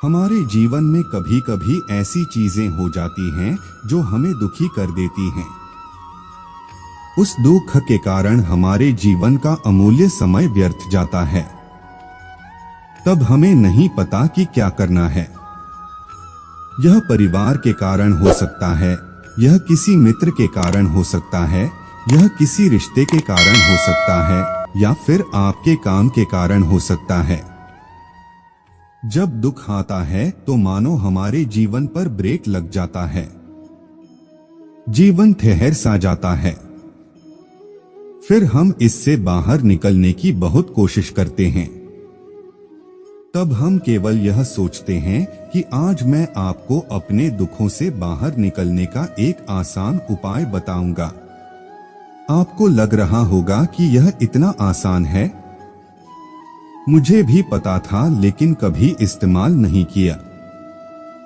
हमारे जीवन में कभी कभी ऐसी चीजें हो जाती हैं जो हमें दुखी कर देती हैं। उस दुख के कारण हमारे जीवन का अमूल्य समय व्यर्थ जाता है। तब हमें नहीं पता कि क्या करना है। यह परिवार के कारण हो सकता है, यह किसी मित्र के कारण हो सकता है, यह किसी रिश्ते के कारण हो सकता है, या फिर आपके काम के कारण हो सकता है। जब दुख आता है तो मानो हमारे जीवन पर ब्रेक लग जाता है, जीवन ठहर सा जाता है। फिर हम इससे बाहर निकलने की बहुत कोशिश करते हैं। तब हम केवल यह सोचते हैं कि आज मैं आपको अपने दुखों से बाहर निकलने का एक आसान उपाय बताऊंगा। आपको लग रहा होगा कि यह इतना आसान है। मुझे भी पता था, लेकिन कभी इस्तेमाल नहीं किया।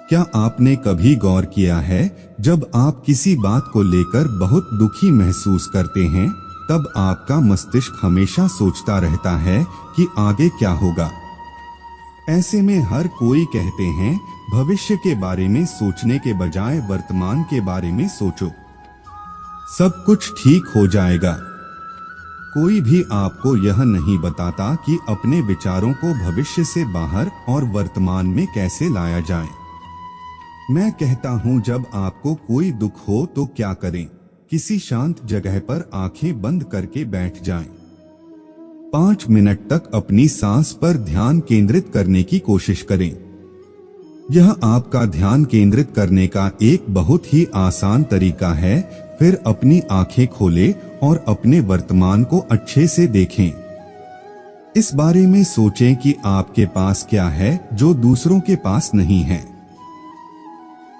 क्या आपने कभी गौर किया है, जब आप किसी बात को लेकर बहुत दुखी महसूस करते हैं, तब आपका मस्तिष्क हमेशा सोचता रहता है कि आगे क्या होगा। ऐसे में हर कोई कहते हैं, भविष्य के बारे में सोचने के बजाय वर्तमान के बारे में सोचो, सब कुछ ठीक हो जाएगा। कोई भी आपको यह नहीं बताता कि अपने विचारों को भविष्य से बाहर और वर्तमान में कैसे लाया जाए। मैं कहता हूं, जब आपको कोई दुख हो तो क्या करें? किसी शांत जगह पर आंखें बंद करके बैठ जाएं। 5 मिनट तक अपनी सांस पर ध्यान केंद्रित करने की कोशिश करें। यह आपका ध्यान केंद्रित करने का एक बहुत ही आसान तरीका है। फिर अपनी आंखें खोलें और अपने वर्तमान को अच्छे से देखें। इस बारे में सोचें कि आपके पास क्या है जो दूसरों के पास नहीं है।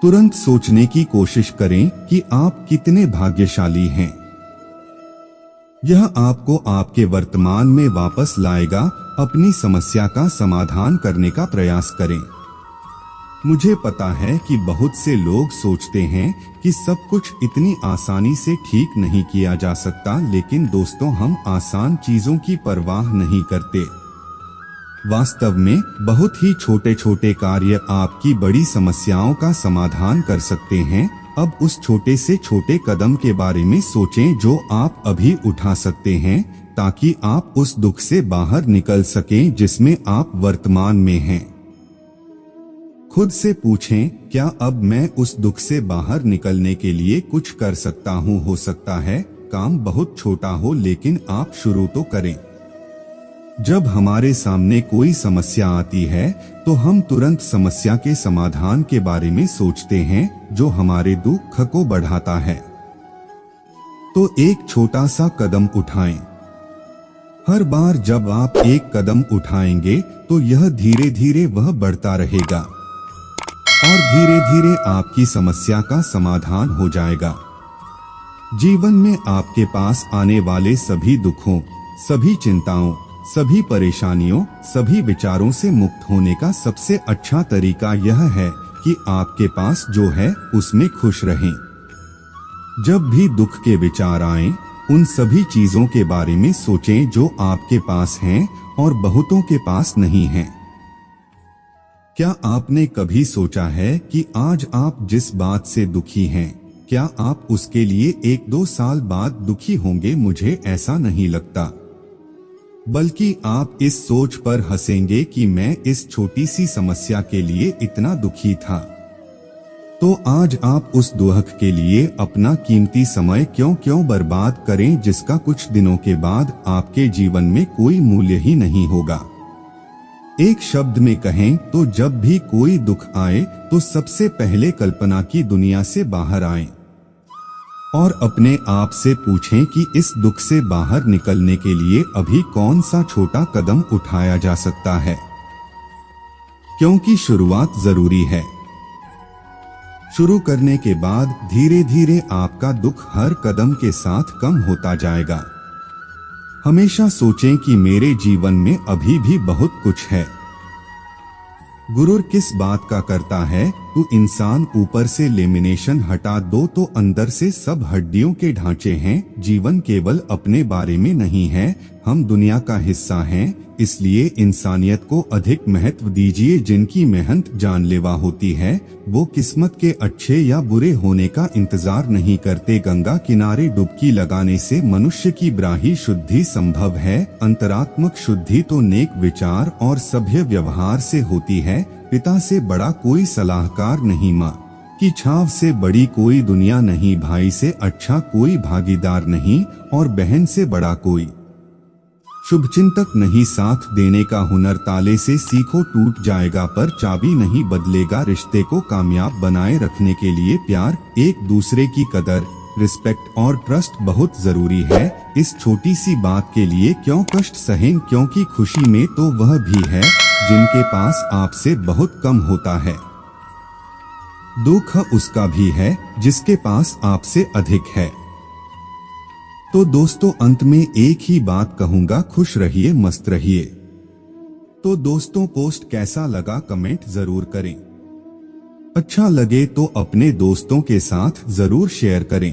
तुरंत सोचने की कोशिश करें कि आप कितने भाग्यशाली हैं। यह आपको आपके वर्तमान में वापस लाएगा। अपनी समस्या का समाधान करने का प्रयास करें। मुझे पता है कि बहुत से लोग सोचते हैं कि सब कुछ इतनी आसानी से ठीक नहीं किया जा सकता, लेकिन दोस्तों, हम आसान चीजों की परवाह नहीं करते। वास्तव में बहुत ही छोटे छोटे कार्य आपकी बड़ी समस्याओं का समाधान कर सकते हैं। अब उस छोटे से छोटे कदम के बारे में सोचें जो आप अभी उठा सकते हैं, ताकि आप उस दुख से बाहर निकल सकें जिसमें आप वर्तमान में हैं। खुद से पूछें, क्या अब मैं उस दुख से बाहर निकलने के लिए कुछ कर सकता हूं? हो सकता है काम बहुत छोटा हो, लेकिन आप शुरू तो करें। जब हमारे सामने कोई समस्या आती है तो हम तुरंत समस्या के समाधान के बारे में सोचते हैं, जो हमारे दुख को बढ़ाता है। तो एक छोटा सा कदम उठाएं। हर बार जब आप एक कदम उठाएंगे तो यह धीरे धीरे वह बढ़ता रहेगा और धीरे धीरे आपकी समस्या का समाधान हो जाएगा। जीवन में आपके पास आने वाले सभी दुखों, सभी चिंताओं, सभी परेशानियों, सभी विचारों से मुक्त होने का सबसे अच्छा तरीका यह है कि आपके पास जो है उसमें खुश रहें। जब भी दुख के विचार आएं, उन सभी चीजों के बारे में सोचें जो आपके पास हैं और बहुतों के पास नहीं हैं। क्या आपने कभी सोचा है कि आज आप जिस बात से दुखी हैं, क्या आप उसके लिए 1-2 साल बाद दुखी होंगे? मुझे ऐसा नहीं लगता, बल्कि आप इस सोच पर हंसेंगे कि मैं इस छोटी सी समस्या के लिए इतना दुखी था। तो आज आप उस दुख के लिए अपना कीमती समय क्यों बर्बाद करें, जिसका कुछ दिनों के बाद आपके जीवन में कोई मूल्य ही नहीं होगा। एक शब्द में कहें तो जब भी कोई दुख आए तो सबसे पहले कल्पना की दुनिया से बाहर आएं और अपने आप से पूछें कि इस दुख से बाहर निकलने के लिए अभी कौन सा छोटा कदम उठाया जा सकता है, क्योंकि शुरुआत जरूरी है। शुरू करने के बाद धीरे धीरे आपका दुख हर कदम के साथ कम होता जाएगा। हमेशा सोचें कि मेरे जीवन में अभी भी बहुत कुछ है। गुरूर किस बात का करता है तो इंसान ऊपर से लेमिनेशन हटा दो तो अंदर से सब हड्डियों के ढांचे हैं। जीवन केवल अपने बारे में नहीं है, हम दुनिया का हिस्सा हैं, इसलिए इंसानियत को अधिक महत्व दीजिए। जिनकी मेहनत जानलेवा होती है वो किस्मत के अच्छे या बुरे होने का इंतजार नहीं करते। गंगा किनारे डुबकी लगाने से मनुष्य की ब्राही शुद्धि संभव है। अंतरात्मक शुद्धि तो नेक विचार और सभ्य व्यवहार से होती है। पिता से बड़ा कोई सलाहकार नहीं, माँ की छाव से बड़ी कोई दुनिया नहीं, भाई से अच्छा कोई भागीदार नहीं और बहन से बड़ा कोई शुभचिंतक नहीं। साथ देने का हुनर ताले से सीखो, टूट जाएगा पर चाबी नहीं बदलेगा। रिश्ते को कामयाब बनाए रखने के लिए प्यार, एक दूसरे की कदर, रिस्पेक्ट और ट्रस्ट बहुत जरूरी है। इस छोटी सी बात के लिए क्यों कष्ट सहें, क्योंकि खुशी में तो वह भी है जिनके पास आपसे बहुत कम होता है। दुख उसका भी है जिसके पास आपसे अधिक है। तो दोस्तों अंत में एक ही बात कहूंगा, खुश रहिए, मस्त रहिए। तो दोस्तों पोस्ट कैसा लगा कमेंट जरूर करें। अच्छा लगे तो अपने दोस्तों के साथ जरूर शेयर करें।